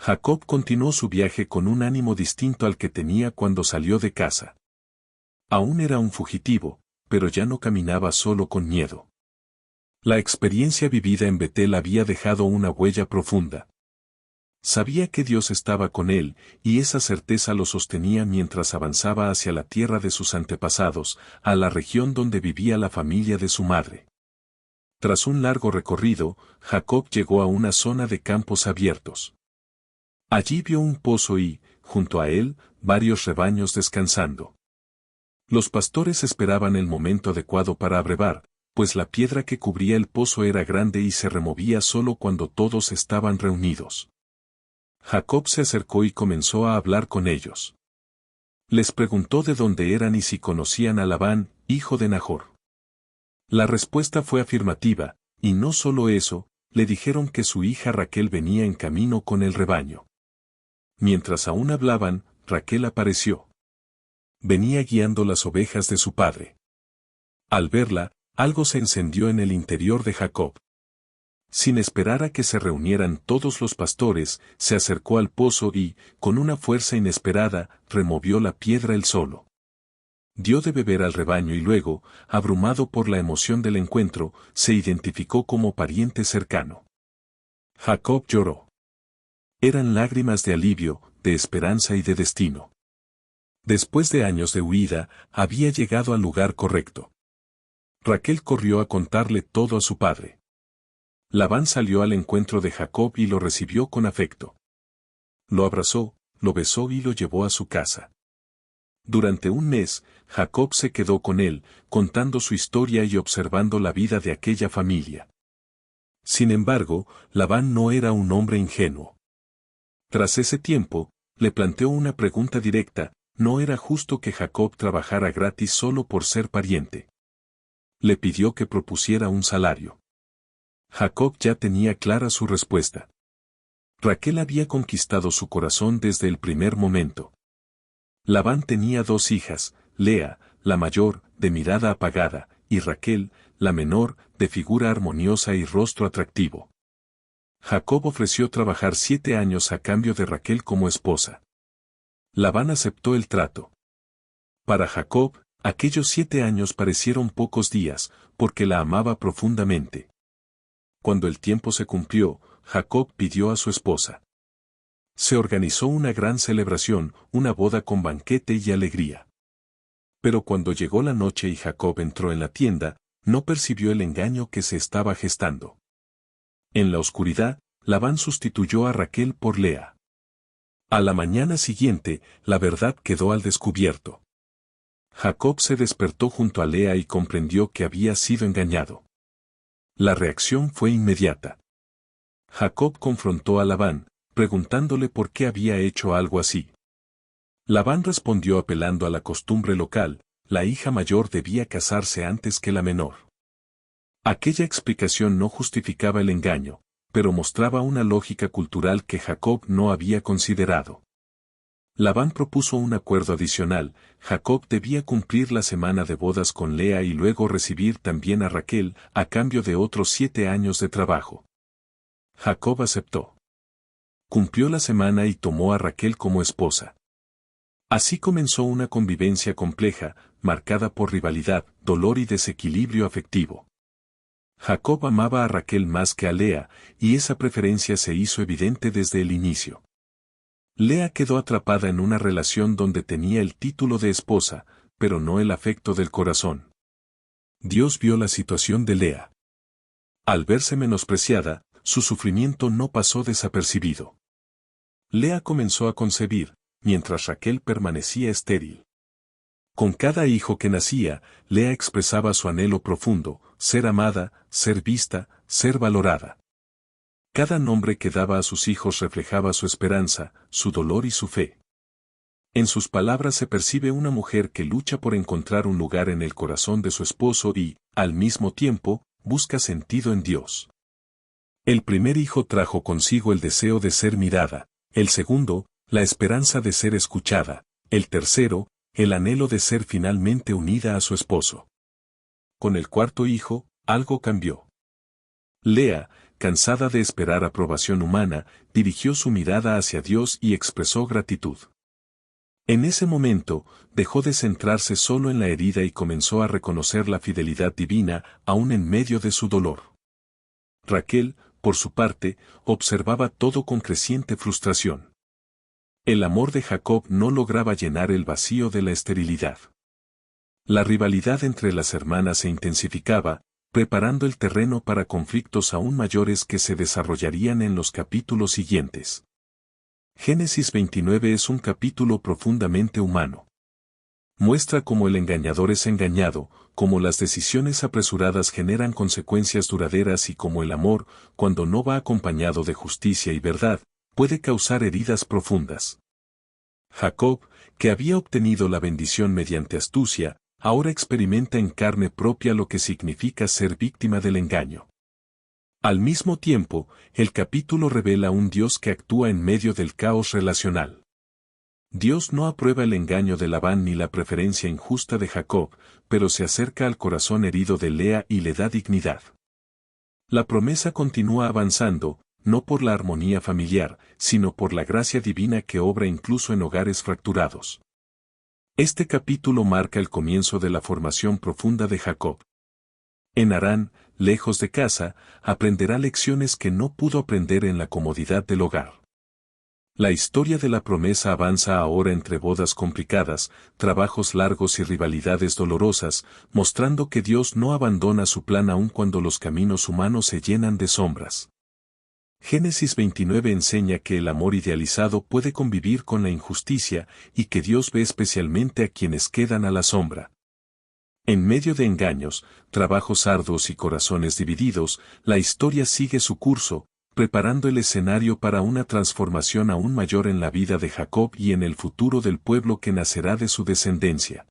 Jacob continuó su viaje con un ánimo distinto al que tenía cuando salió de casa. Aún era un fugitivo, pero ya no caminaba solo con miedo. La experiencia vivida en Betel había dejado una huella profunda. Sabía que Dios estaba con él, y esa certeza lo sostenía mientras avanzaba hacia la tierra de sus antepasados, a la región donde vivía la familia de su madre. Tras un largo recorrido, Jacob llegó a una zona de campos abiertos. Allí vio un pozo y, junto a él, varios rebaños descansando. Los pastores esperaban el momento adecuado para abrevar, pues la piedra que cubría el pozo era grande y se removía solo cuando todos estaban reunidos. Jacob se acercó y comenzó a hablar con ellos. Les preguntó de dónde eran y si conocían a Labán, hijo de Nahor. La respuesta fue afirmativa, y no solo eso, le dijeron que su hija Raquel venía en camino con el rebaño. Mientras aún hablaban, Raquel apareció. Venía guiando las ovejas de su padre. Al verla, algo se encendió en el interior de Jacob. Sin esperar a que se reunieran todos los pastores, se acercó al pozo y, con una fuerza inesperada, removió la piedra él solo. Dio de beber al rebaño y luego, abrumado por la emoción del encuentro, se identificó como pariente cercano. Jacob lloró. Eran lágrimas de alivio, de esperanza y de destino. Después de años de huida, había llegado al lugar correcto. Raquel corrió a contarle todo a su padre. Labán salió al encuentro de Jacob y lo recibió con afecto. Lo abrazó, lo besó y lo llevó a su casa. Durante un mes, Jacob se quedó con él, contando su historia y observando la vida de aquella familia. Sin embargo, Labán no era un hombre ingenuo. Tras ese tiempo, le planteó una pregunta directa: ¿no era justo que Jacob trabajara gratis solo por ser pariente? Le pidió que propusiera un salario. Jacob ya tenía clara su respuesta. Raquel había conquistado su corazón desde el primer momento. Labán tenía 2 hijas, Lea, la mayor, de mirada apagada, y Raquel, la menor, de figura armoniosa y rostro atractivo. Jacob ofreció trabajar 7 años a cambio de Raquel como esposa. Labán aceptó el trato. Para Jacob, aquellos 7 años parecieron pocos días, porque la amaba profundamente. Cuando el tiempo se cumplió, Jacob pidió a su esposa. Se organizó una gran celebración, una boda con banquete y alegría. Pero cuando llegó la noche y Jacob entró en la tienda, no percibió el engaño que se estaba gestando. En la oscuridad, Labán sustituyó a Raquel por Lea. A la mañana siguiente, la verdad quedó al descubierto. Jacob se despertó junto a Lea y comprendió que había sido engañado. La reacción fue inmediata. Jacob confrontó a Labán, preguntándole por qué había hecho algo así. Labán respondió apelando a la costumbre local: la hija mayor debía casarse antes que la menor. Aquella explicación no justificaba el engaño, pero mostraba una lógica cultural que Jacob no había considerado. Labán propuso un acuerdo adicional: Jacob debía cumplir la semana de bodas con Lea y luego recibir también a Raquel, a cambio de otros 7 años de trabajo. Jacob aceptó. Cumplió la semana y tomó a Raquel como esposa. Así comenzó una convivencia compleja, marcada por rivalidad, dolor y desequilibrio afectivo. Jacob amaba a Raquel más que a Lea, y esa preferencia se hizo evidente desde el inicio. Lea quedó atrapada en una relación donde tenía el título de esposa, pero no el afecto del corazón. Dios vio la situación de Lea. Al verse menospreciada, su sufrimiento no pasó desapercibido. Lea comenzó a concebir, mientras Raquel permanecía estéril. Con cada hijo que nacía, Lea expresaba su anhelo profundo: ser amada, ser vista, ser valorada. Cada nombre que daba a sus hijos reflejaba su esperanza, su dolor y su fe. En sus palabras se percibe una mujer que lucha por encontrar un lugar en el corazón de su esposo y, al mismo tiempo, busca sentido en Dios. El primer hijo trajo consigo el deseo de ser mirada, el segundo, la esperanza de ser escuchada, el tercero, el anhelo de ser finalmente unida a su esposo. Con el cuarto hijo, algo cambió. Lea, cansada de esperar aprobación humana, dirigió su mirada hacia Dios y expresó gratitud. En ese momento, dejó de centrarse solo en la herida y comenzó a reconocer la fidelidad divina, aún en medio de su dolor. Raquel, por su parte, observaba todo con creciente frustración. El amor de Jacob no lograba llenar el vacío de la esterilidad. La rivalidad entre las hermanas se intensificaba, preparando el terreno para conflictos aún mayores que se desarrollarían en los capítulos siguientes. Génesis 29 es un capítulo profundamente humano. Muestra cómo el engañador es engañado, cómo las decisiones apresuradas generan consecuencias duraderas y cómo el amor, cuando no va acompañado de justicia y verdad, puede causar heridas profundas. Jacob, que había obtenido la bendición mediante astucia, ahora experimenta en carne propia lo que significa ser víctima del engaño. Al mismo tiempo, el capítulo revela un Dios que actúa en medio del caos relacional. Dios no aprueba el engaño de Labán ni la preferencia injusta de Jacob, pero se acerca al corazón herido de Lea y le da dignidad. La promesa continúa avanzando, no por la armonía familiar, sino por la gracia divina que obra incluso en hogares fracturados. Este capítulo marca el comienzo de la formación profunda de Jacob. En Harán, lejos de casa, aprenderá lecciones que no pudo aprender en la comodidad del hogar. La historia de la promesa avanza ahora entre bodas complicadas, trabajos largos y rivalidades dolorosas, mostrando que Dios no abandona su plan aun cuando los caminos humanos se llenan de sombras. Génesis 29 enseña que el amor idealizado puede convivir con la injusticia y que Dios ve especialmente a quienes quedan a la sombra. En medio de engaños, trabajos arduos y corazones divididos, la historia sigue su curso, preparando el escenario para una transformación aún mayor en la vida de Jacob y en el futuro del pueblo que nacerá de su descendencia.